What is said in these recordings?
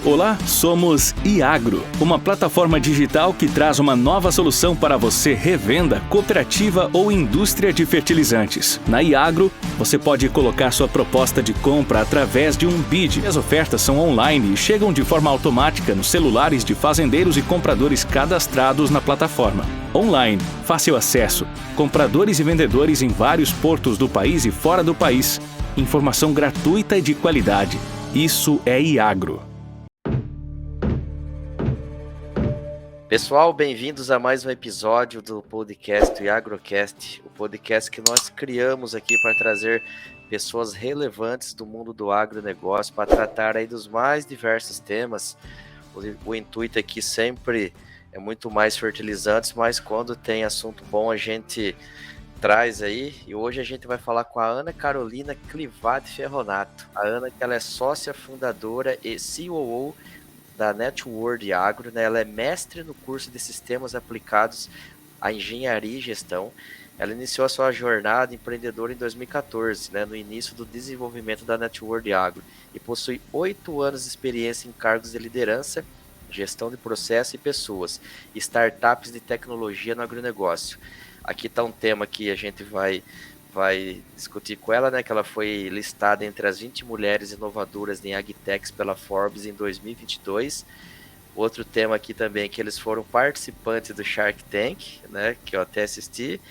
Olá, somos Iagro, uma plataforma digital que traz uma nova solução para você revenda, cooperativa ou indústria de fertilizantes. Na Iagro, você pode colocar sua proposta de compra através de um bid. As ofertas são online e chegam de forma automática nos celulares de fazendeiros e compradores cadastrados na plataforma. Online, fácil acesso, compradores e vendedores em vários portos do país e fora do país. Informação gratuita e de qualidade. Isso é Iagro. Pessoal, bem-vindos a mais um episódio do podcast IagroCast, o podcast que nós criamos aqui para trazer pessoas relevantes do mundo do agronegócio para tratar aí dos mais diversos temas. O intuito aqui sempre é muito mais fertilizantes, mas quando tem assunto bom a gente traz aí. E hoje a gente vai falar com a Ana Carolina Clivati Ferronato. A Ana, que ela é sócia fundadora e COO da NetWord Agro, né? Ela é mestre no curso de Sistemas Aplicados à Engenharia e Gestão. Ela iniciou a sua jornada empreendedora em 2014, né? No início do desenvolvimento da NetWord Agro, e possui 8 anos de experiência em cargos de liderança, gestão de processo e pessoas, startups de tecnologia no agronegócio. Aqui está um tema que a gente vai discutir com ela, né, que ela foi listada entre as 20 mulheres inovadoras em Agtechs pela Forbes em 2022. Outro tema aqui também, que eles foram participantes do Shark Tank, né, que eu até assisti,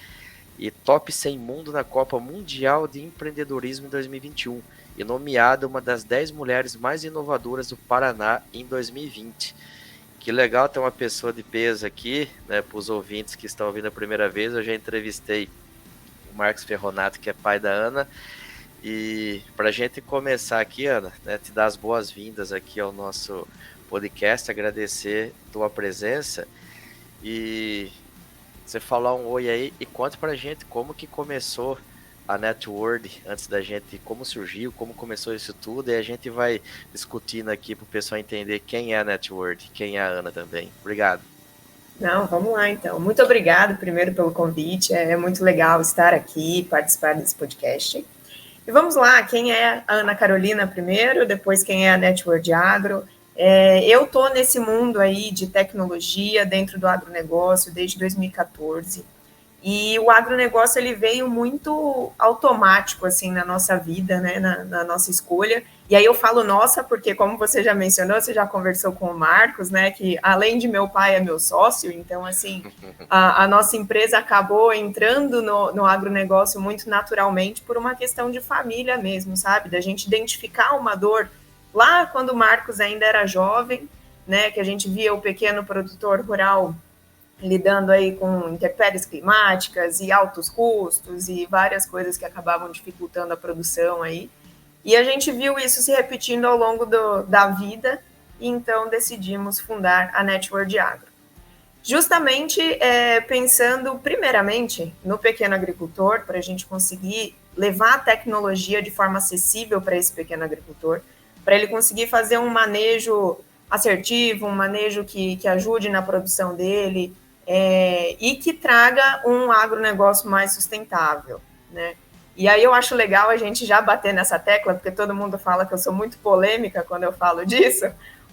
e top 100 mundo na Copa Mundial de Empreendedorismo em 2021, e nomeada uma das 10 mulheres mais inovadoras do Paraná em 2020. Que legal ter uma pessoa de peso aqui, né, para os ouvintes que estão ouvindo a primeira vez. Eu já entrevistei Marcos Ferronato, que é pai da Ana, e para a gente começar aqui, Ana, né, te dar as boas-vindas aqui ao nosso podcast, agradecer tua presença e você falar um oi aí e conta para a gente como que começou a NetWord, antes da gente, como surgiu, como começou isso tudo, e a gente vai discutindo aqui para o pessoal entender quem é a NetWord, quem é a Ana também. Obrigado. Não, vamos lá então. Muito obrigado primeiro pelo convite, é muito legal estar aqui, participar desse podcast. E vamos lá, quem é a Ana Carolina primeiro, depois quem é a NetWord Agro. Eu estou nesse mundo aí de tecnologia dentro do agronegócio desde 2014, e o agronegócio ele veio muito automático assim na nossa vida, né, na nossa escolha. E aí eu falo nossa, porque como você já mencionou, você já conversou com o Marcos, né, que além de meu pai é meu sócio, então assim, a nossa empresa acabou entrando no agronegócio muito naturalmente por uma questão de família mesmo, sabe? Da gente identificar uma dor lá quando o Marcos ainda era jovem, né, que a gente via o pequeno produtor rural lidando aí com intempéries climáticas e altos custos e várias coisas que acabavam dificultando a produção aí. E a gente viu isso se repetindo ao longo da vida, e então decidimos fundar a NetWord Agro. Justamente pensando primeiramente no pequeno agricultor, para a gente conseguir levar a tecnologia de forma acessível para esse pequeno agricultor, para ele conseguir fazer um manejo assertivo, um manejo que ajude na produção dele, e que traga um agronegócio mais sustentável, né? E aí eu acho legal a gente já bater nessa tecla, porque todo mundo fala que eu sou muito polêmica quando eu falo disso,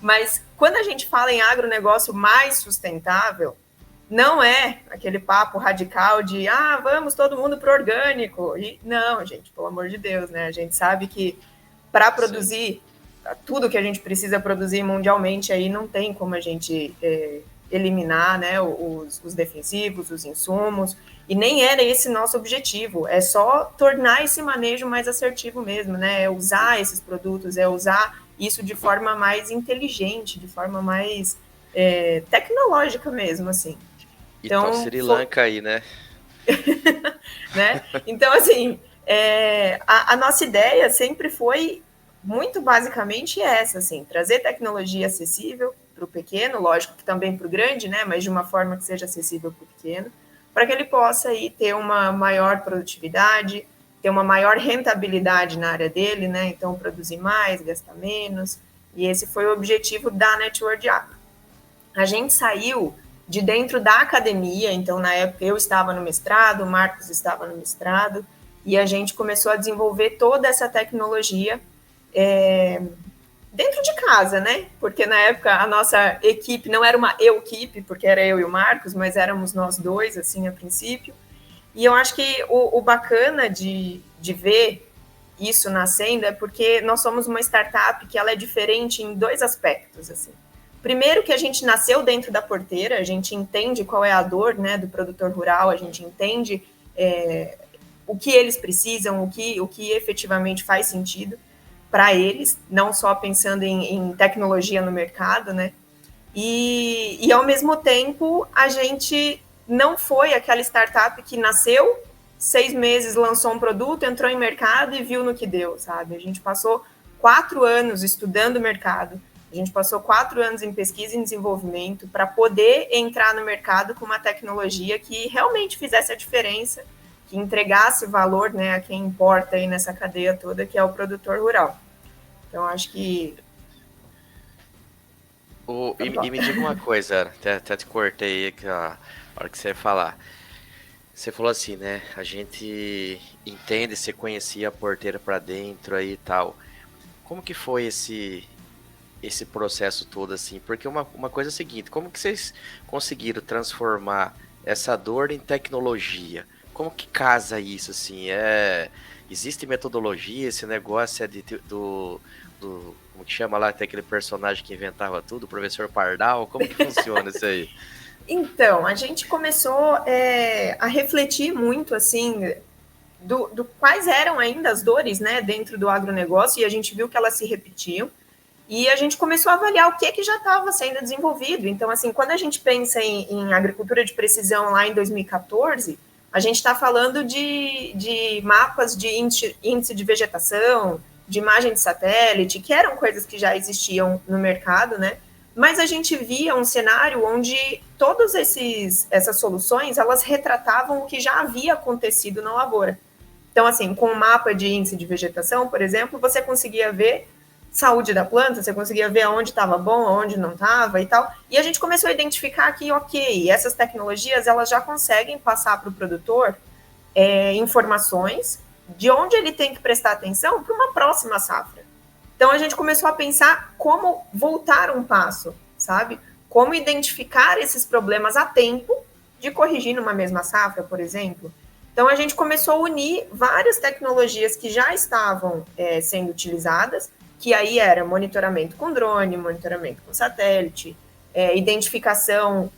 mas quando a gente fala em agronegócio mais sustentável, não é aquele papo radical de, vamos todo mundo pro orgânico. E não, gente, pelo amor de Deus, né? A gente sabe que para produzir tudo que a gente precisa produzir mundialmente, aí não tem como a gente eliminar, né, os defensivos, os insumos, e nem era esse nosso objetivo, é só tornar esse manejo mais assertivo mesmo, né, é usar esses produtos, é usar isso de forma mais inteligente, de forma mais tecnológica mesmo, assim. Então, Sri Lanka aí, né? Né? Então, assim, a nossa ideia sempre foi muito basicamente essa, assim, trazer tecnologia acessível para o pequeno, lógico que também para o grande, né, mas de uma forma que seja acessível para o pequeno, para que ele possa aí ter uma maior produtividade, ter uma maior rentabilidade na área dele, né, então produzir mais, gastar menos, e esse foi o objetivo da NetWord Agro. A gente saiu de dentro da academia, então na época eu estava no mestrado, o Marcos estava no mestrado, e a gente começou a desenvolver toda essa tecnologia dentro de casa, né? Porque na época a nossa equipe não era uma eu-equipe, porque era eu e o Marcos, mas éramos nós dois, assim, a princípio. E eu acho que o bacana de ver isso nascendo é porque nós somos uma startup que ela é diferente em dois aspectos, assim. Primeiro que a gente nasceu dentro da porteira, a gente entende qual é a dor, né, do produtor rural, a gente entende o que eles precisam, o que efetivamente faz sentido para eles, não só pensando em tecnologia no mercado, né? E ao mesmo tempo a gente não foi aquela startup que nasceu, 6 meses lançou um produto, entrou em mercado e viu no que deu, sabe? A gente passou 4 anos estudando o mercado, a gente passou 4 anos em pesquisa e desenvolvimento para poder entrar no mercado com uma tecnologia que realmente fizesse a diferença, que entregasse valor, né, a quem importa aí nessa cadeia toda, que é o produtor rural. Então, acho que... E me diga uma coisa, até te cortei aqui a hora que você ia falar. Você falou assim, né? A gente entende, você conhecia a porteira para dentro aí e tal. Como que foi esse processo todo assim? Porque uma coisa é a seguinte, como que vocês conseguiram transformar essa dor em tecnologia? Como que casa isso assim? Existe metodologia, esse negócio é como que chama lá, tem aquele personagem que inventava tudo, o professor Pardal, como que funciona isso aí? Então, a gente começou a refletir muito, assim, do quais eram ainda as dores, né, dentro do agronegócio, e a gente viu que elas se repetiam, e a gente começou a avaliar o que já estava sendo desenvolvido. Então, assim, quando a gente pensa em agricultura de precisão lá em 2014, a gente está falando de mapas de índice de vegetação, de imagem de satélite, que eram coisas que já existiam no mercado, né? Mas a gente via um cenário onde todas essas soluções, elas retratavam o que já havia acontecido na lavoura. Então, assim, com o mapa de índice de vegetação, por exemplo, você conseguia ver saúde da planta, você conseguia ver onde estava bom, onde não estava e tal. E a gente começou a identificar que, ok, essas tecnologias, elas já conseguem passar para o produtor informações de onde ele tem que prestar atenção para uma próxima safra. Então, a gente começou a pensar como voltar um passo, sabe? Como identificar esses problemas a tempo de corrigir numa mesma safra, por exemplo. Então, a gente começou a unir várias tecnologias que já estavam sendo utilizadas, que aí era monitoramento com drone, monitoramento com satélite, identificação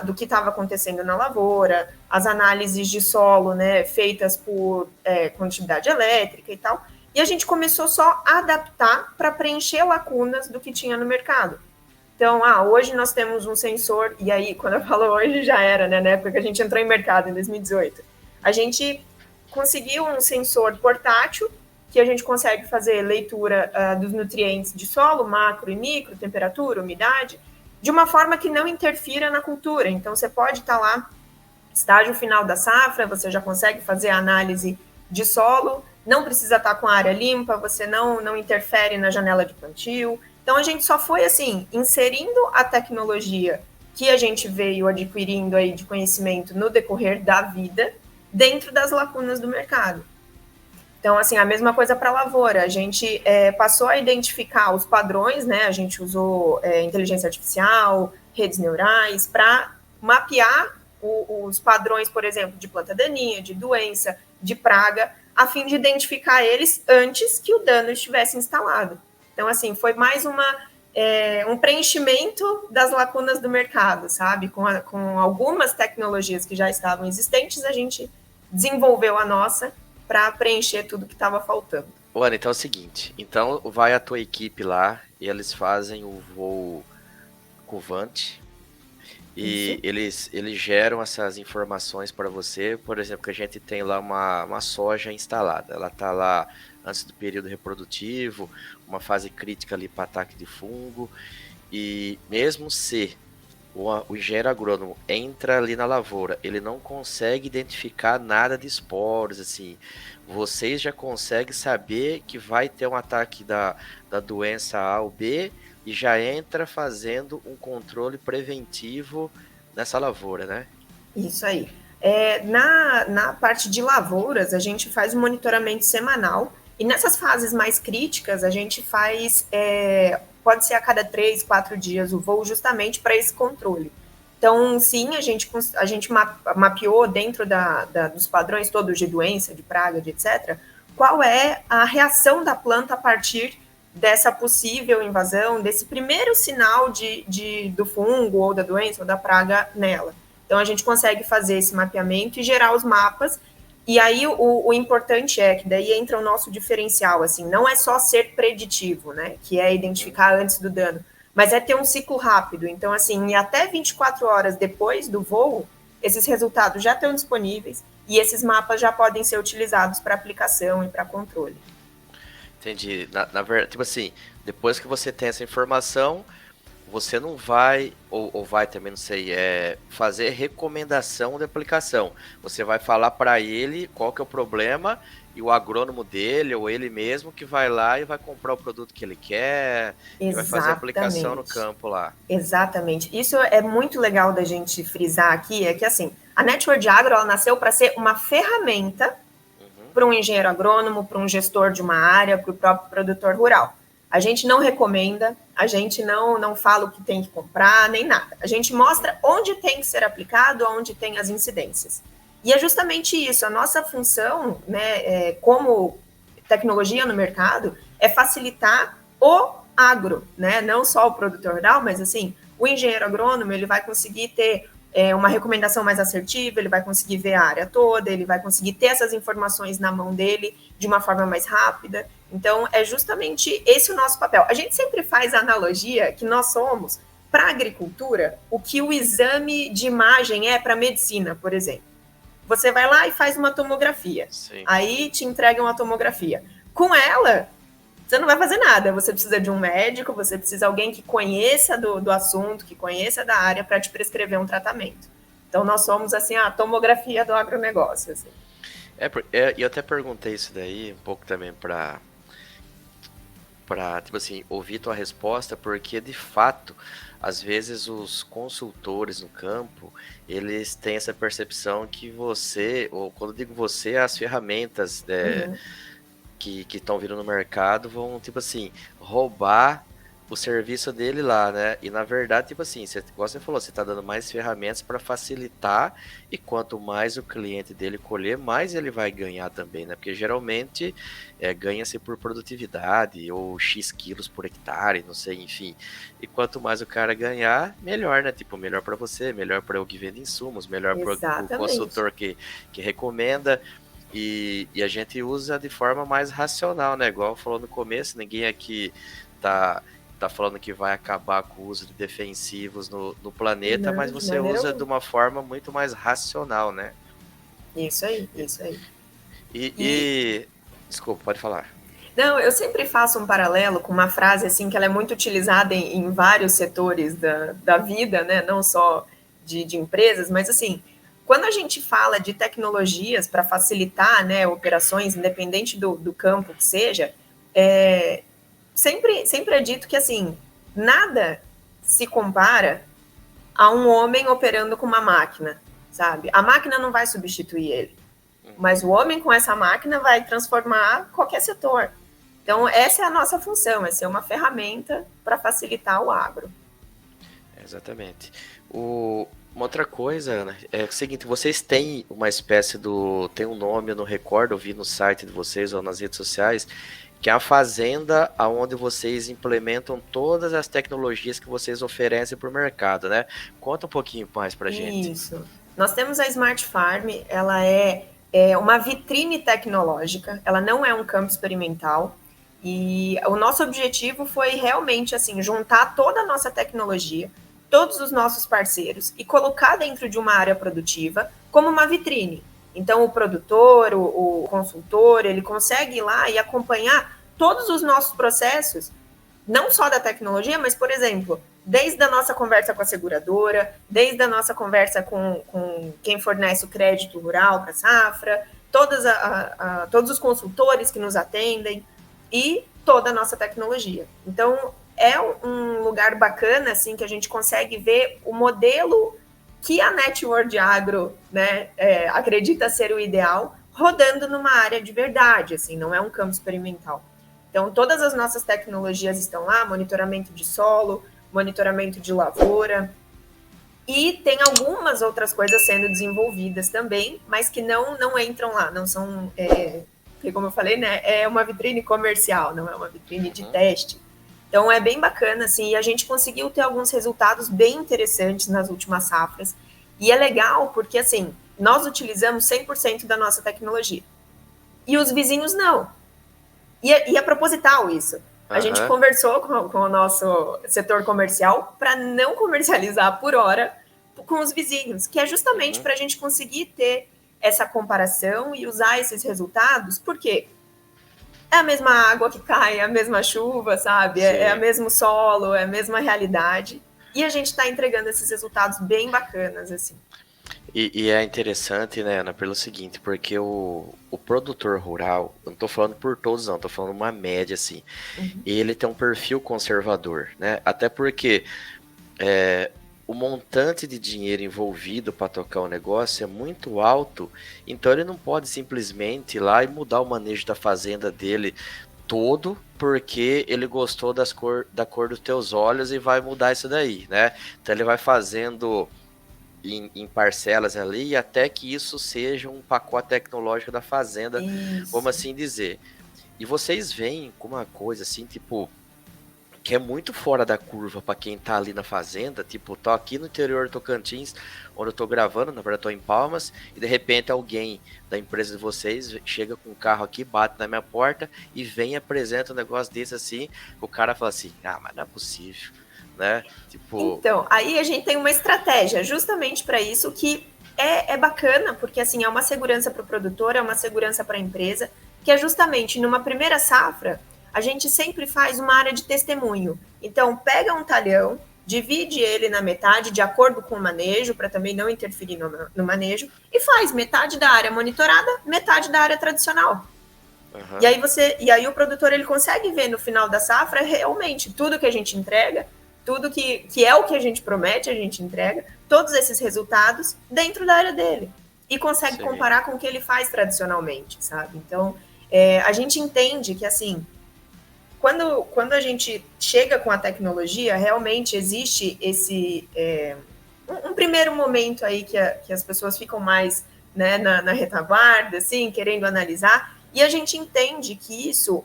do que estava acontecendo na lavoura, as análises de solo, né, feitas por condutividade elétrica e tal. E a gente começou só a adaptar para preencher lacunas do que tinha no mercado. Então, hoje nós temos um sensor, e aí, quando eu falo hoje, já era, né, na época que a gente entrou em mercado, em 2018. A gente conseguiu um sensor portátil, que a gente consegue fazer leitura dos nutrientes de solo, macro e micro, temperatura, umidade, de uma forma que não interfira na cultura. Então, você pode estar lá, estágio final da safra, você já consegue fazer a análise de solo, não precisa estar com a área limpa, você não interfere na janela de plantio. Então, a gente só foi, assim, inserindo a tecnologia que a gente veio adquirindo aí de conhecimento no decorrer da vida dentro das lacunas do mercado. Então, assim, a mesma coisa para a lavoura. A gente passou a identificar os padrões, né? A gente usou inteligência artificial, redes neurais, para mapear os padrões, por exemplo, de planta daninha, de doença, de praga, a fim de identificar eles antes que o dano estivesse instalado. Então, assim, foi mais um preenchimento das lacunas do mercado, sabe? Com algumas tecnologias que já estavam existentes, a gente desenvolveu a nossa para preencher tudo que estava faltando. Ana, então é o seguinte, então vai a tua equipe lá e eles fazem o voo covante e eles geram essas informações para você, por exemplo, que a gente tem lá uma soja instalada, ela está lá antes do período reprodutivo, uma fase crítica ali para ataque de fungo, e mesmo se o engenheiro agrônomo entra ali na lavoura, ele não consegue identificar nada de esporos, assim, vocês já conseguem saber que vai ter um ataque da doença A ou B e já entra fazendo um controle preventivo nessa lavoura, né? Isso aí. Na parte de lavouras, a gente faz um monitoramento semanal E nessas fases mais críticas, a gente faz, pode ser a cada 3, 4 dias o voo, justamente para esse controle. Então, sim, a gente mapeou dentro dos padrões todos de doença, de praga, de etc., qual é a reação da planta a partir dessa possível invasão, desse primeiro sinal do fungo ou da doença ou da praga nela. Então, a gente consegue fazer esse mapeamento e gerar os mapas. E aí, o importante é que daí entra o nosso diferencial, assim, não é só ser preditivo, né, que é identificar antes do dano, mas é ter um ciclo rápido. Então, assim, até 24 horas depois do voo, esses resultados já estão disponíveis e esses mapas já podem ser utilizados para aplicação e para controle. Entendi. Na verdade, tipo assim, depois que você tem essa informação, você não vai, ou vai também, não sei, fazer recomendação de aplicação. Você vai falar para ele qual que é o problema e o agrônomo dele ou ele mesmo que vai lá e vai comprar o produto que ele quer e vai fazer a aplicação no campo lá. Exatamente. Isso é muito legal da gente frisar aqui, é que assim, a Network Agro, ela nasceu para ser uma ferramenta para um engenheiro agrônomo, para um gestor de uma área, para o próprio produtor rural. A gente não recomenda, a gente não fala o que tem que comprar, nem nada. A gente mostra onde tem que ser aplicado, onde tem as incidências. E é justamente isso, a nossa função, né, como tecnologia no mercado, é facilitar o agro, né, não só o produtor rural, mas assim, o engenheiro agrônomo, ele vai conseguir ter uma recomendação mais assertiva, ele vai conseguir ver a área toda, ele vai conseguir ter essas informações na mão dele de uma forma mais rápida. Então, é justamente esse o nosso papel. A gente sempre faz a analogia que nós somos, para a agricultura, o que o exame de imagem é para a medicina, por exemplo. Você vai lá e faz uma tomografia. Sim. Aí te entregam uma tomografia. Com ela, você não vai fazer nada. Você precisa de um médico, você precisa de alguém que conheça do assunto, que conheça da área para te prescrever um tratamento. Então, nós somos, assim, a tomografia do agronegócio. Assim. Eu até perguntei isso daí um pouco também para tipo assim, ouvir tua resposta, porque, de fato, às vezes os consultores no campo, eles têm essa percepção que você, ou quando eu digo você, as ferramentas que estão vindo no mercado vão, tipo assim, roubar o serviço dele lá, né? E na verdade, tipo assim, igual você falou, você está dando mais ferramentas para facilitar, e quanto mais o cliente dele colher, mais ele vai ganhar também, né? Porque geralmente ganha-se por produtividade ou X quilos por hectare, não sei, enfim. E quanto mais o cara ganhar, melhor, né? Tipo, melhor para você, melhor para o que vende insumos, melhor para o consultor que recomenda. E a gente usa de forma mais racional, né? Igual falou no começo, ninguém aqui tá falando que vai acabar com o uso de defensivos no planeta, não, mas você usa de uma forma muito mais racional, né? Isso aí, isso aí. E desculpa, pode falar. Não, eu sempre faço um paralelo com uma frase assim que ela é muito utilizada em vários setores da vida, né? Não só de empresas, mas assim, quando a gente fala de tecnologias para facilitar, né, operações, independente do campo que seja, sempre é dito que, assim, nada se compara a um homem operando com uma máquina, sabe? A máquina não vai substituir ele, mas o homem com essa máquina vai transformar qualquer setor. Então, essa é a nossa função, é ser uma ferramenta para facilitar o agro. Exatamente. Uma outra coisa, Ana, é o seguinte, vocês têm uma espécie tem um nome, eu não recordo, eu vi no site de vocês ou nas redes sociais, que é a fazenda onde vocês implementam todas as tecnologias que vocês oferecem para o mercado, né? Conta um pouquinho mais para a gente. Isso. Nós temos a Smart Farm, ela é uma vitrine tecnológica, ela não é um campo experimental, e o nosso objetivo foi realmente, assim, juntar toda a nossa tecnologia, todos os nossos parceiros e colocar dentro de uma área produtiva como uma vitrine. Então, o produtor, o consultor, ele consegue ir lá e acompanhar todos os nossos processos, não só da tecnologia, mas, por exemplo, desde a nossa conversa com a seguradora, desde a nossa conversa com quem fornece o crédito rural para a safra, todos os consultores que nos atendem e toda a nossa tecnologia. Então, é um lugar bacana, assim, que a gente consegue ver o modelo que a Network Agro, né, acredita ser o ideal rodando numa área de verdade, assim, não é um campo experimental. Então, todas as nossas tecnologias estão lá, monitoramento de solo, monitoramento de lavoura, e tem algumas outras coisas sendo desenvolvidas também, mas que não entram lá, não são, porque como eu falei, né, é uma vitrine comercial, não é uma vitrine de teste. Então é bem bacana, assim, e a gente conseguiu ter alguns resultados bem interessantes nas últimas safras. E é legal porque, assim, nós utilizamos 100% da nossa tecnologia. E os vizinhos não. E é proposital isso. A gente conversou com o nosso setor comercial para não comercializar por hora com os vizinhos, que é justamente para a gente conseguir ter essa comparação e usar esses resultados, porque é a mesma água que cai, é a mesma chuva, sabe? É o mesmo solo, é a mesma realidade. E a gente está entregando esses resultados bem bacanas, assim. E é interessante, né, Ana, pelo seguinte, porque o produtor rural, eu não tô falando por todos não, tô falando uma média, assim, ele tem um perfil conservador, né? Até porque o montante de dinheiro envolvido para tocar o negócio é muito alto, então ele não pode simplesmente ir lá e mudar o manejo da fazenda dele todo porque ele gostou da cor dos teus olhos e vai mudar isso daí, né? Então ele vai fazendo em parcelas ali até que isso seja um pacote tecnológico da fazenda, vamos assim dizer. E vocês veem com uma coisa assim, tipo, que é muito fora da curva para quem tá ali na fazenda, tipo, tô aqui no interior do Tocantins, onde eu tô gravando, na verdade tô em Palmas, e de repente alguém da empresa de vocês chega com um carro aqui, bate na minha porta e vem e apresenta um negócio desse assim, o cara fala assim, mas não é possível, né? Tipo... Então, aí a gente tem uma estratégia justamente para isso que é bacana, porque assim, é uma segurança para o produtor, é uma segurança para a empresa, que é justamente numa primeira safra, a gente sempre faz uma área de testemunho. Então, pega um talhão, divide ele na metade, de acordo com o manejo, para também não interferir no manejo, e faz metade da área monitorada, metade da área tradicional. E aí o produtor ele consegue ver no final da safra realmente tudo que a gente entrega, tudo que é o que a gente promete, a gente entrega, todos esses resultados dentro da área dele. E consegue comparar com o que ele faz tradicionalmente, sabe? Então, a gente entende que, assim, quando a gente chega com a tecnologia, realmente existe esse... um primeiro momento aí que as pessoas ficam mais, né, na retaguarda, assim, querendo analisar, e a gente entende que isso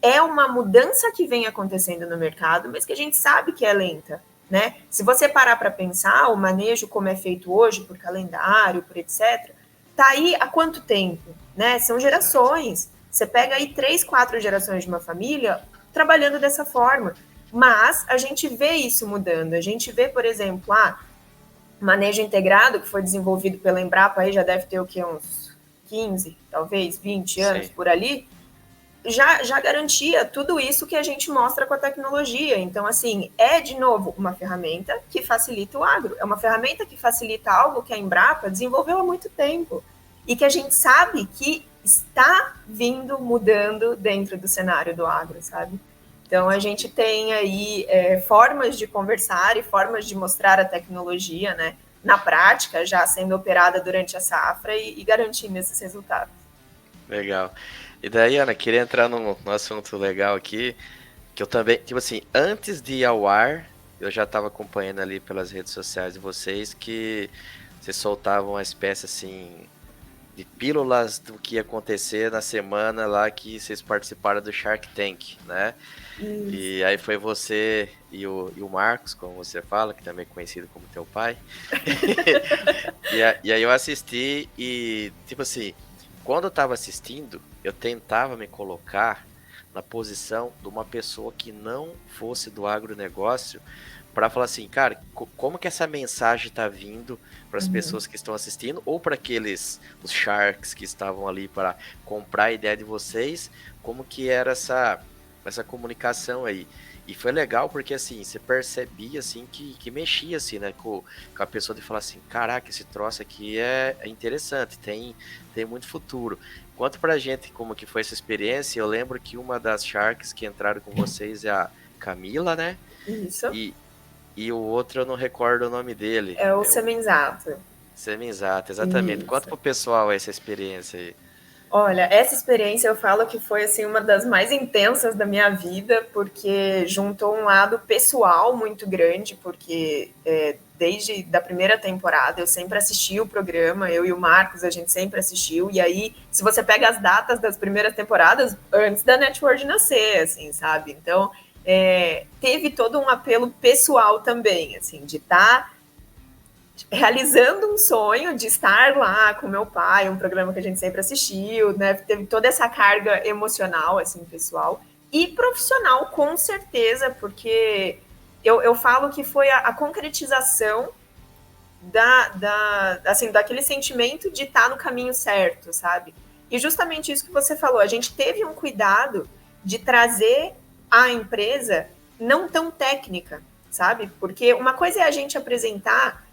é uma mudança que vem acontecendo no mercado, mas que a gente sabe que é lenta, né? Se você parar para pensar, o manejo como é feito hoje, por calendário, por etc., tá aí há quanto tempo, né? São gerações. Você pega aí 3, 4 gerações de uma família trabalhando dessa forma. Mas a gente vê isso mudando. A gente vê, por exemplo, manejo integrado, que foi desenvolvido pela Embrapa, aí já deve ter o quê? Uns 15, talvez 20 anos por ali, já garantia tudo isso que a gente mostra com a tecnologia. Então, assim, de novo, uma ferramenta que facilita o agro. É uma ferramenta que facilita algo que a Embrapa desenvolveu há muito tempo e que a gente sabe que está vindo, mudando dentro do cenário do agro, sabe? Então, a gente tem aí formas de conversar e formas de mostrar a tecnologia, né, na prática, já sendo operada durante a safra e garantindo esses resultados. Legal. E daí, Ana, queria entrar num assunto legal aqui, que eu também, tipo assim, antes de ir ao ar, eu já estava acompanhando ali pelas redes sociais de vocês que vocês soltavam uma espécie, assim, de pílulas do que ia acontecer na semana lá que vocês participaram do Shark Tank, né? Isso. E aí foi você e o Marcos, como você fala, que também é conhecido como teu pai. E aí eu assisti e, tipo assim, quando eu tava assistindo, eu tentava me colocar na posição de uma pessoa que não fosse do agronegócio para falar assim, cara, como que essa mensagem tá vindo para as pessoas que estão assistindo ou para os sharks que estavam ali para comprar a ideia de vocês, como que era essa comunicação aí. E foi legal porque, assim, você percebia, assim, que mexia, assim, né, com a pessoa de falar assim, caraca, esse troço aqui é interessante, tem muito futuro. Quanto pra gente como que foi essa experiência, eu lembro que uma das Sharks que entraram com vocês é a Camila, né? Isso. E o outro eu não recordo o nome dele. É o Semenzato. Semenzato, exatamente. Isso. Conta pro pessoal essa experiência aí. Olha, essa experiência eu falo que foi assim uma das mais intensas da minha vida, porque juntou um lado pessoal muito grande, porque desde da primeira temporada eu sempre assisti o programa, eu e o Marcos, a gente sempre assistiu, e aí, se você pega as datas das primeiras temporadas, antes da Network nascer, assim, sabe? Então, teve todo um apelo pessoal também, assim, de estar realizando um sonho de estar lá com meu pai, um programa que a gente sempre assistiu, né? Teve toda essa carga emocional, assim, pessoal e profissional, com certeza, porque eu falo que foi a concretização assim, daquele sentimento de estar no caminho certo, sabe? E justamente isso que você falou, a gente teve um cuidado de trazer a empresa não tão técnica, sabe? Porque uma coisa é a gente apresentar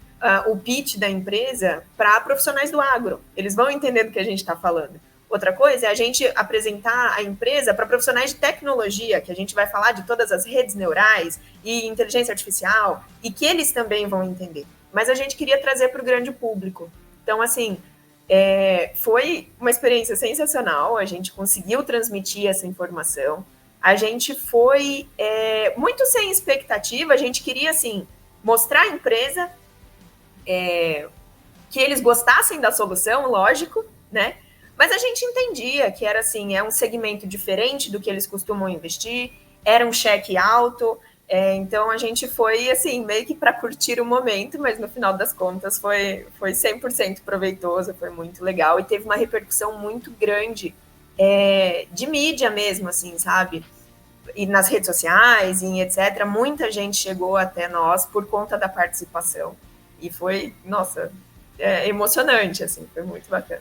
o pitch da empresa para profissionais do agro. Eles vão entender do que a gente está falando. Outra coisa é a gente apresentar a empresa para profissionais de tecnologia, que a gente vai falar de todas as redes neurais e inteligência artificial, e que eles também vão entender. Mas a gente queria trazer para o grande público. Então, assim, foi uma experiência sensacional, a gente conseguiu transmitir essa informação, a gente foi muito sem expectativa, a gente queria, assim, mostrar a empresa, que eles gostassem da solução, lógico, né? Mas a gente entendia que era assim, um segmento diferente do que eles costumam investir, era um cheque alto, então a gente foi assim, meio que para curtir o momento, mas no final das contas foi 100% proveitoso, foi muito legal e teve uma repercussão muito grande de mídia mesmo, assim, sabe? E nas redes sociais, e etc. Muita gente chegou até nós por conta da participação. E foi, nossa, emocionante, assim, foi muito bacana.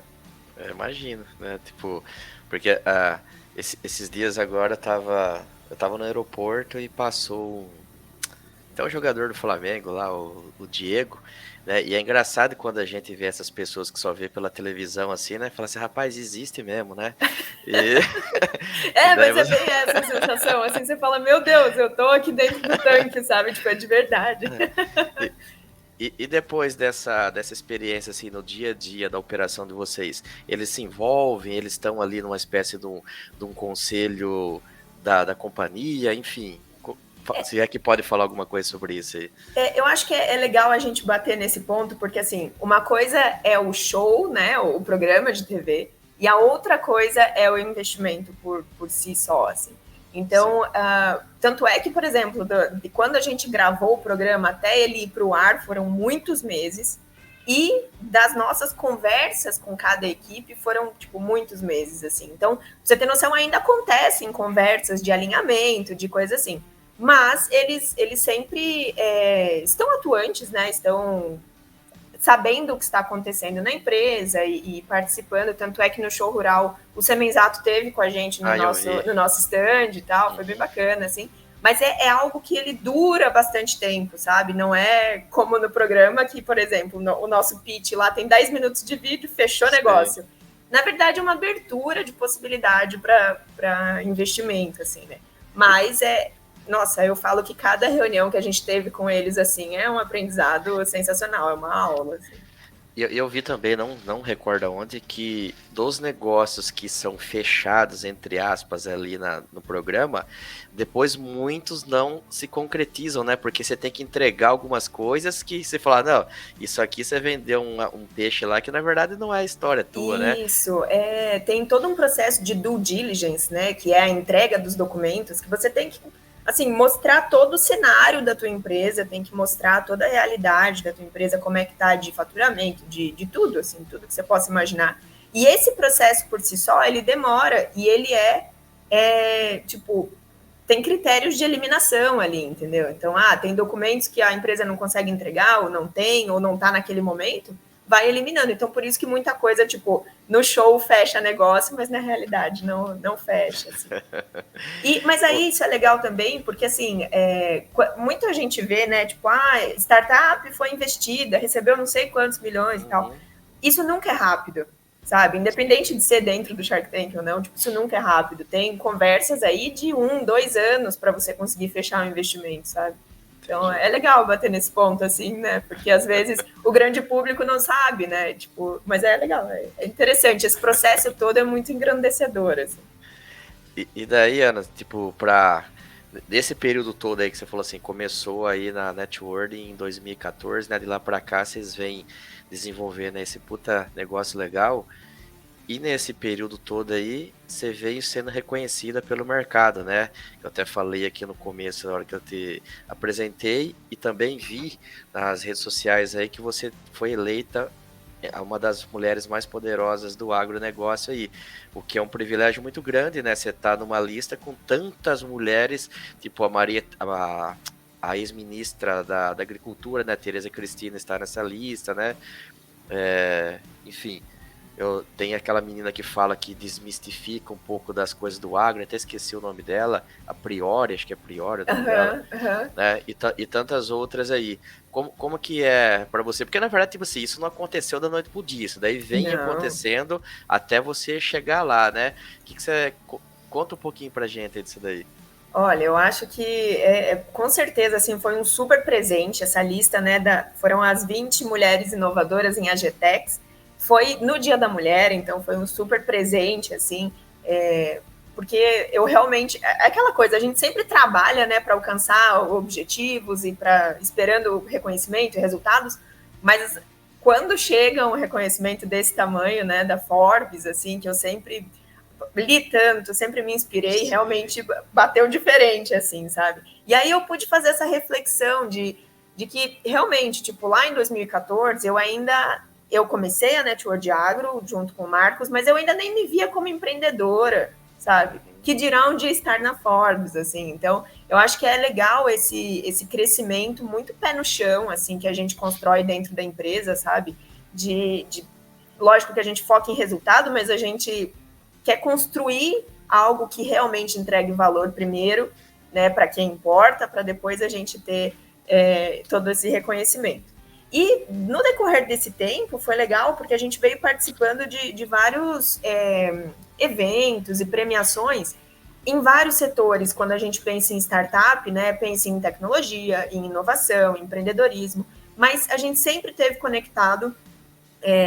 Eu imagino, né? Tipo, porque esses dias agora eu tava no aeroporto e passou até o jogador do Flamengo lá, o Diego, né? E é engraçado quando a gente vê essas pessoas que só vê pela televisão assim, né? Fala assim, rapaz, existe mesmo, né? E... mas é bem essa sensação, assim, você fala, meu Deus, eu tô aqui dentro do tanque, sabe? Tipo, é de verdade. E depois dessa experiência, assim, no dia a dia da operação de vocês, eles se envolvem, eles estão ali numa espécie de um conselho da companhia, enfim, se é que pode falar alguma coisa sobre isso aí. Eu acho que é legal a gente bater nesse ponto, porque, assim, uma coisa é o show, né, o programa de TV, e a outra coisa é o investimento por si só, assim. Então, tanto é que, por exemplo, de quando a gente gravou o programa até ele ir para o ar, foram muitos meses, e das nossas conversas com cada equipe foram, tipo, muitos meses, assim. Então, pra você ter noção, ainda acontecem conversas de alinhamento, de coisa assim. Mas eles sempre estão atuantes, né? Estão sabendo o que está acontecendo na empresa e participando, tanto é que no show rural o Semenzato teve com a gente no nosso stand e tal, foi bem bacana, assim, mas é algo que ele dura bastante tempo, sabe? Não é como no programa que, por exemplo, o nosso pitch lá tem 10 minutos de vídeo, fechou o negócio. Na verdade, é uma abertura de possibilidade para investimento, assim, né? Mas nossa, eu falo que cada reunião que a gente teve com eles, assim, é um aprendizado sensacional, é uma aula, assim. Eu vi também, não recordo aonde, que dos negócios que são fechados, entre aspas, ali no programa, depois muitos não se concretizam, né? Porque você tem que entregar algumas coisas que você fala, não, isso aqui você vendeu um peixe lá que na verdade não é a história tua, né? Isso, tem todo um processo de due diligence, né? Que é a entrega dos documentos, que você tem que, assim, mostrar todo o cenário da tua empresa, tem que mostrar toda a realidade da tua empresa, como é que tá de faturamento, de tudo, assim, tudo que você possa imaginar. E esse processo por si só, ele demora e ele tipo, tem critérios de eliminação ali, entendeu? Então, tem documentos que a empresa não consegue entregar, ou não tá naquele momento, vai eliminando. Então, por isso que muita coisa, tipo, no show fecha negócio, mas na realidade não fecha, assim. Mas aí isso é legal também, porque, assim, muita gente vê, né, tipo, startup foi investida, recebeu não sei quantos milhões e tal. Isso nunca é rápido, sabe? Independente de ser dentro do Shark Tank ou não, tipo, isso nunca é rápido. Tem conversas aí de 1, 2 anos para você conseguir fechar um investimento, sabe? Então é legal bater nesse ponto, assim, né? Porque às vezes o grande público não sabe, né? Tipo, mas é legal, é interessante. Esse processo todo é muito engrandecedor, assim. E daí, Ana, tipo, desse período todo aí que você falou assim, começou aí na Networld em 2014, né? De lá pra cá vocês vêm desenvolvendo esse puta negócio legal. E nesse período todo aí, você veio sendo reconhecida pelo mercado, né? Eu até falei aqui no começo, na hora que eu te apresentei, e também vi nas redes sociais aí que você foi eleita uma das mulheres mais poderosas do agronegócio aí, o que é um privilégio muito grande, né? Você tá numa lista com tantas mulheres, tipo a Maria, a ex-ministra da Agricultura, né? Tereza Cristina está nessa lista, né? Enfim, eu tenho aquela menina que fala que desmistifica um pouco das coisas do agro, até esqueci o nome dela, a Priori, acho que é Priori o nome dela, né? E tantas outras aí. Como que é para você? Porque na verdade, tipo assim, isso não aconteceu da noite pro dia, isso daí vem acontecendo até você chegar lá, né? O que você conta um pouquinho pra gente disso daí? Olha, eu acho que com certeza assim, foi um super presente essa lista, né? Foram as 20 mulheres inovadoras em AGTEX. Foi no Dia da Mulher, então foi um super presente, assim, porque eu realmente. É aquela coisa, a gente sempre trabalha, né, para alcançar objetivos e para esperando reconhecimento e resultados, mas quando chega um reconhecimento desse tamanho, né, da Forbes, assim, que eu sempre li tanto, sempre me inspirei, realmente bateu diferente, assim, sabe? E aí eu pude fazer essa reflexão de que realmente, tipo, lá em 2014, eu comecei a Networld Agro junto com o Marcos, mas eu ainda nem me via como empreendedora, sabe? Que dirão de estar na Forbes, assim. Então, eu acho que é legal esse crescimento muito pé no chão, assim, que a gente constrói dentro da empresa, sabe? Lógico que a gente foca em resultado, mas a gente quer construir algo que realmente entregue valor primeiro, né, para quem importa, para depois a gente ter todo esse reconhecimento. E no decorrer desse tempo foi legal porque a gente veio participando de vários eventos e premiações em vários setores. Quando a gente pensa em startup, né, pensa em tecnologia, em inovação, em empreendedorismo, mas a gente sempre teve conectado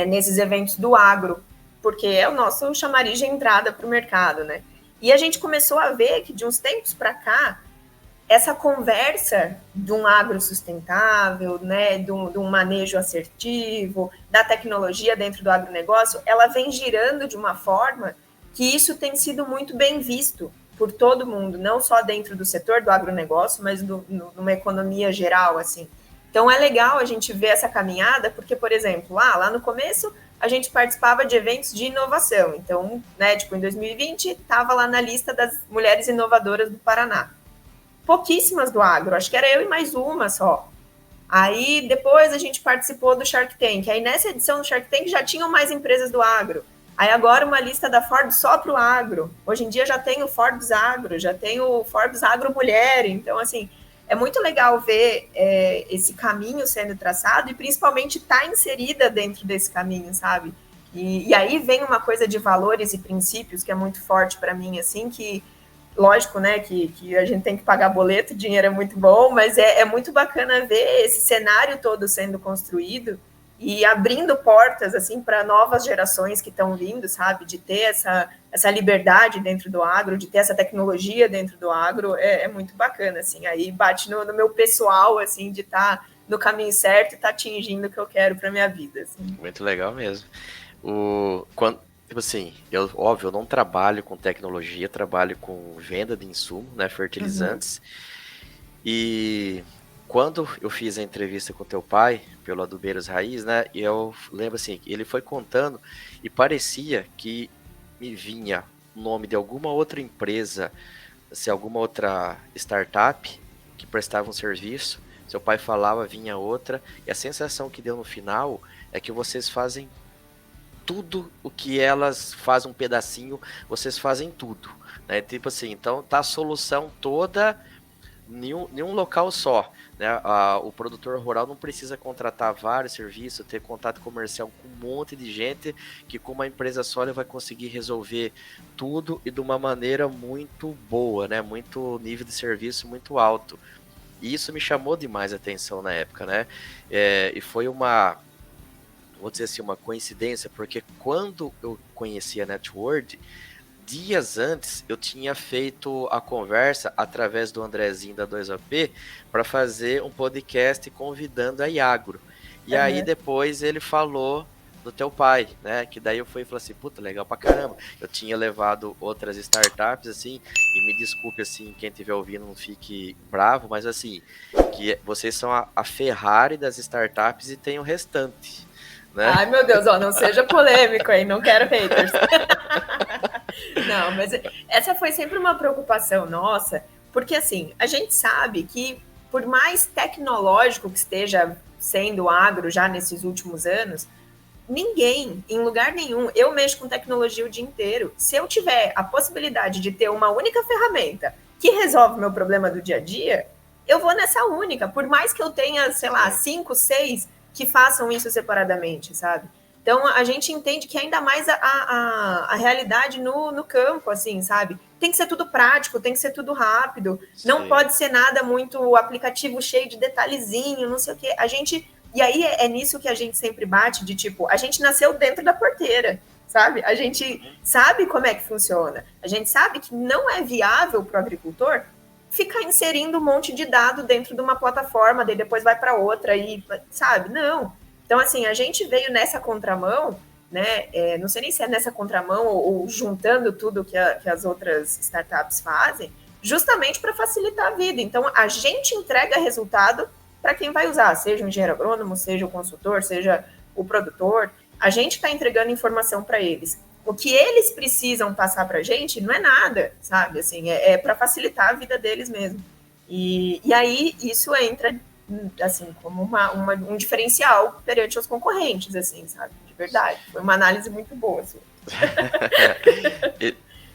nesses eventos do agro, porque é o nosso chamariz de entrada para o mercado, né? E a gente começou a ver que de uns tempos para cá, essa conversa de um agro sustentável, né, de um manejo assertivo, da tecnologia dentro do agronegócio, ela vem girando de uma forma que isso tem sido muito bem visto por todo mundo, não só dentro do setor do agronegócio, mas numa economia geral, assim. Então é legal a gente ver essa caminhada, porque, por exemplo, lá no começo a gente participava de eventos de inovação. Então, né, tipo, em 2020 estava lá na lista das mulheres inovadoras do Paraná. Pouquíssimas do agro, acho que era eu e mais uma só. Aí depois a gente participou do Shark Tank. Aí nessa edição do Shark Tank já tinham mais empresas do agro. Aí agora uma lista da Forbes só para o agro. Hoje em dia já tem o Forbes Agro, já tem o Forbes Agro Mulher. Então, assim, é muito legal ver esse caminho sendo traçado e principalmente estar inserida dentro desse caminho, sabe? E aí vem uma coisa de valores e princípios que é muito forte para mim, assim, que lógico, né, que a gente tem que pagar boleto, o dinheiro é muito bom, mas é muito bacana ver esse cenário todo sendo construído e abrindo portas, assim, para novas gerações que estão vindo, sabe, de ter essa liberdade dentro do agro, de ter essa tecnologia dentro do agro, é muito bacana, assim, aí bate no meu pessoal, assim, de estar no caminho certo e estar atingindo o que eu quero para minha vida, assim. Muito legal mesmo. Tipo assim, óbvio, eu não trabalho com tecnologia, trabalho com venda de insumo, né, fertilizantes. E quando eu fiz a entrevista com teu pai, pelo Adubeiros Raiz, né, eu lembro assim, ele foi contando e parecia que me vinha o nome de alguma outra empresa, assim, alguma outra startup que prestava um serviço. Seu pai falava, vinha outra, e a sensação que deu no final é que vocês fazem tudo o que elas fazem um pedacinho, vocês fazem tudo, né? Tipo assim, então tá a solução toda em um local só, né? O produtor rural não precisa contratar vários serviços, ter contato comercial com um monte de gente, que com uma empresa só ele vai conseguir resolver tudo e de uma maneira muito boa, né? Muito nível de serviço muito alto. E isso me chamou demais a atenção na época, né? E foi vou dizer assim, uma coincidência, porque quando eu conheci a Networld, dias antes eu tinha feito a conversa através do Andrezinho da 2AP para fazer um podcast convidando a Iagro. E aí depois ele falou do teu pai, né? Que daí eu fui e falei assim, puta, legal pra caramba. Eu tinha levado outras startups, assim, e me desculpe, assim, quem estiver ouvindo não fique bravo, mas assim, que vocês são a Ferrari das startups e tem o restante, né? Ai, meu Deus, ó, não seja polêmico aí, não quero haters. Não, mas essa foi sempre uma preocupação nossa, porque assim, a gente sabe que por mais tecnológico que esteja sendo o agro já nesses últimos anos, ninguém, em lugar nenhum, eu mexo com tecnologia o dia inteiro. Se eu tiver a possibilidade de ter uma única ferramenta que resolve o meu problema do dia a dia, eu vou nessa única, por mais que eu tenha, sei lá, 5, 6 que façam isso separadamente, sabe? Então, a gente entende que ainda mais a realidade no campo, assim, sabe? Tem que ser tudo prático, tem que ser tudo rápido, não pode ser nada muito aplicativo cheio de detalhezinho, não sei o quê. E aí é nisso que a gente sempre bate, de tipo, a gente nasceu dentro da porteira, sabe? A gente sabe como é que funciona. A gente sabe que não é viável para o agricultor ficar inserindo um monte de dado dentro de uma plataforma, daí depois vai para outra, e sabe? Não. Então, assim, a gente veio nessa contramão, né? Não sei nem se é nessa contramão ou juntando tudo que as outras startups fazem, justamente para facilitar a vida. Então, a gente entrega resultado para quem vai usar, seja o engenheiro agrônomo, seja o consultor, seja o produtor. A gente está entregando informação para eles. O que eles precisam passar para a gente não é nada, sabe? Assim, é para facilitar a vida deles mesmo. E aí isso entra assim como um diferencial perante os concorrentes, assim, sabe? De verdade. Foi uma análise muito boa, assim.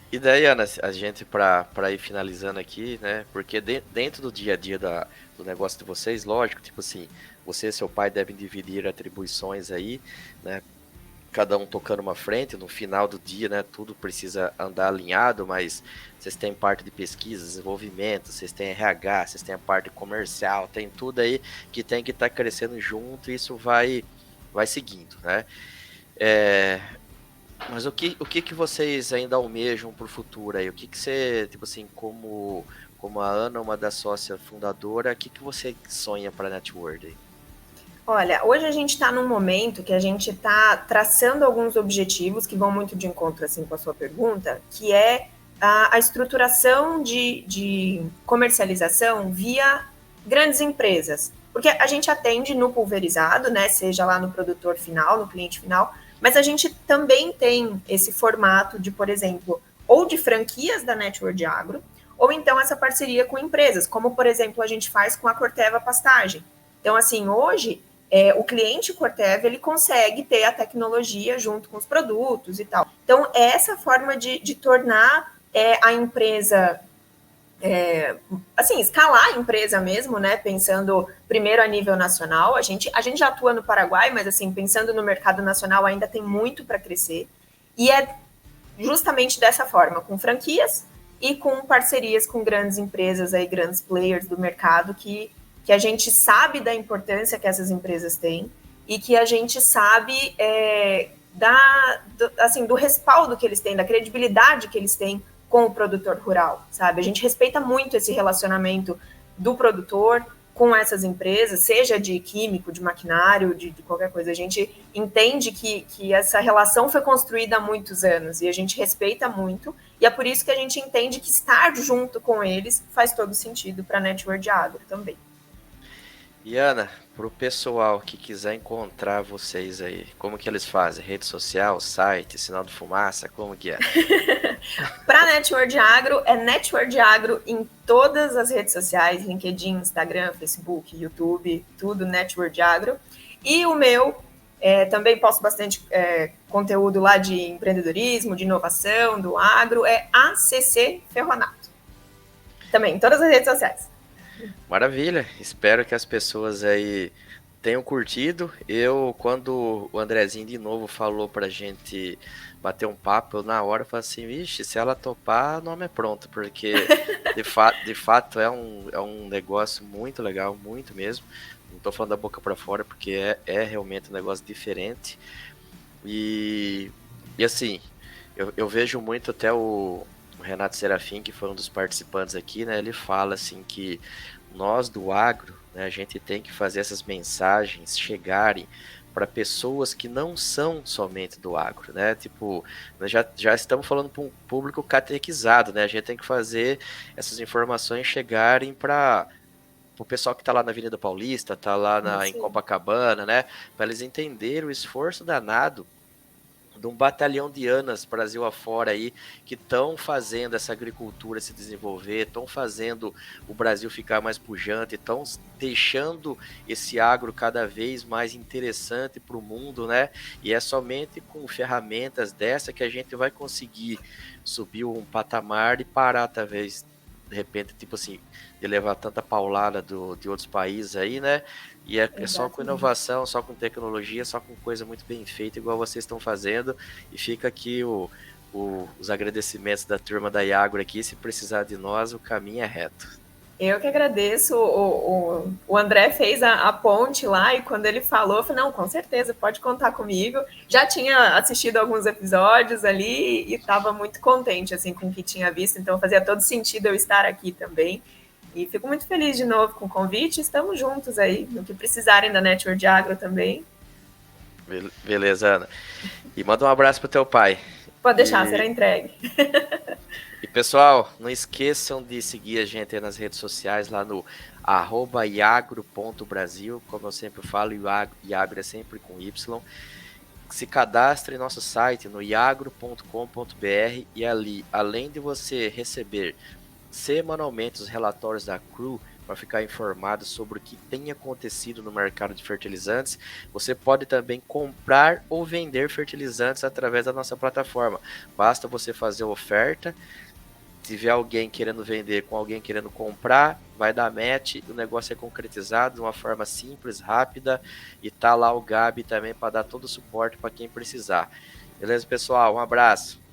E daí, Ana, a gente para ir finalizando aqui, né? Porque dentro do dia a dia do negócio de vocês, lógico, tipo assim, você e seu pai devem dividir atribuições aí, né? Cada um tocando uma frente, no final do dia, né? Tudo precisa andar alinhado, mas vocês têm parte de pesquisa, desenvolvimento, vocês têm RH, vocês têm a parte comercial, tem tudo aí que tem que estar crescendo junto e isso vai seguindo, né? Mas o que vocês ainda almejam para o futuro aí? O que você, tipo assim, como a Ana, uma das sócias fundadoras, o que você sonha para a Networld aí? Olha, hoje a gente está num momento que a gente está traçando alguns objetivos que vão muito de encontro assim, com a sua pergunta, que é a estruturação de comercialização via grandes empresas. Porque a gente atende no pulverizado, né, seja lá no produtor final, no cliente final, mas a gente também tem esse formato de, por exemplo, ou de franquias da Networld Agro, ou então essa parceria com empresas, como, por exemplo, a gente faz com a Corteva Pastagem. Então, assim, hoje, o cliente Corteva, ele consegue ter a tecnologia junto com os produtos e tal. Então, é essa forma de tornar a empresa, assim, escalar a empresa mesmo, né? Pensando primeiro a nível nacional. A gente já atua no Paraguai, mas, assim, pensando no mercado nacional, ainda tem muito para crescer. E é justamente dessa forma, com franquias e com parcerias com grandes empresas, aí, grandes players do mercado que a gente sabe da importância que essas empresas têm e que a gente sabe do respaldo que eles têm, da credibilidade que eles têm com o produtor rural, sabe? A gente respeita muito esse relacionamento do produtor com essas empresas, seja de químico, de maquinário, de qualquer coisa. A gente entende que essa relação foi construída há muitos anos e a gente respeita muito, e é por isso que a gente entende que estar junto com eles faz todo sentido para a Networld Agro também. E Ana, para o pessoal que quiser encontrar vocês aí, como que eles fazem? Rede social, site, sinal de fumaça, como que é? Para Networld Agro, é Networld Agro em todas as redes sociais, LinkedIn, Instagram, Facebook, YouTube, tudo Networld Agro. E o meu, também posto bastante conteúdo lá de empreendedorismo, de inovação, do agro, é ACC Ferronato. Também em todas as redes sociais. Maravilha, espero que as pessoas aí Tenho curtido. Eu, quando o Andrezinho de novo falou pra gente bater um papo, eu na hora falei assim, vixe, se ela topar, o nome é pronto, porque de fato é um negócio muito legal, muito mesmo. Não tô falando da boca pra fora, porque é realmente um negócio diferente. E assim, eu vejo muito até o Renato Serafim, que foi um dos participantes aqui, né? Ele fala assim que nós do agro, né, a gente tem que fazer essas mensagens chegarem para pessoas que não são somente do agro, né? Tipo, nós já estamos falando para um público catequizado, né? A gente tem que fazer essas informações chegarem para o pessoal que está lá na Avenida Paulista, está lá em Copacabana, né? Para eles entenderem o esforço danado de um batalhão de Anas Brasil afora aí, que estão fazendo essa agricultura se desenvolver, estão fazendo o Brasil ficar mais pujante, estão deixando esse agro cada vez mais interessante para o mundo, né? E é somente com ferramentas dessa que a gente vai conseguir subir um patamar e parar, talvez, de repente, tipo assim, de levar tanta paulada de outros países aí, né? E é só com inovação, só com tecnologia, só com coisa muito bem feita, igual vocês estão fazendo. E fica aqui os agradecimentos da turma da Iagro aqui. Se precisar de nós, o caminho é reto. Eu que agradeço. O André fez a ponte lá e quando ele falou, eu falei, não, com certeza, pode contar comigo. Já tinha assistido alguns episódios ali e estava muito contente assim, com o que tinha visto, então fazia todo sentido eu estar aqui também. E fico muito feliz de novo com o convite. Estamos juntos aí, no que precisarem da Network de Agro também. Beleza, Ana. E manda um abraço pro teu pai. Pode deixar, será entregue. E pessoal, não esqueçam de seguir a gente aí nas redes sociais, lá no @iagro.brasil. Como eu sempre falo, Iagro é sempre com Y. Se cadastre em nosso site no iagro.com.br e ali, além de você receber semanalmente os relatórios da CRU para ficar informado sobre o que tem acontecido no mercado de fertilizantes, você pode também comprar ou vender fertilizantes através da nossa plataforma. Basta você fazer a oferta, se tiver alguém querendo vender com alguém querendo comprar, vai dar match, o negócio é concretizado de uma forma simples, rápida, e tá lá o Gabi também para dar todo o suporte para quem precisar. Beleza, pessoal? Um abraço.